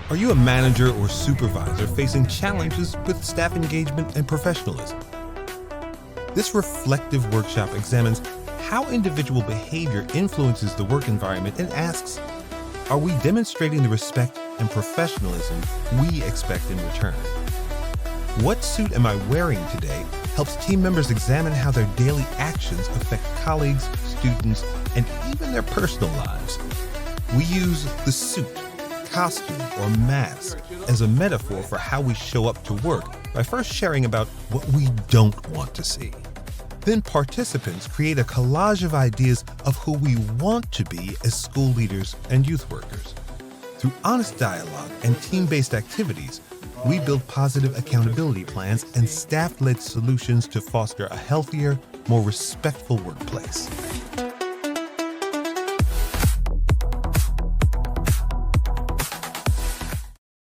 Are you a manager or supervisor facing challenges with staff engagement and professionalism? This reflective workshop examines how individual behavior influences the work environment and asks, are we demonstrating the respect and professionalism we expect in return? What suit am I wearing today helps team members examine how their daily actions affect colleagues, students, and even their personal lives. We use the suit, costume, or mask as a metaphor for how we show up to work by first sharing about what we don't want to see. Then participants create a collage of ideas of who we want to be as school leaders and youth workers. Through honest dialogue and team-based activities, we build positive accountability plans and staff-led solutions to foster a healthier, more respectful workplace.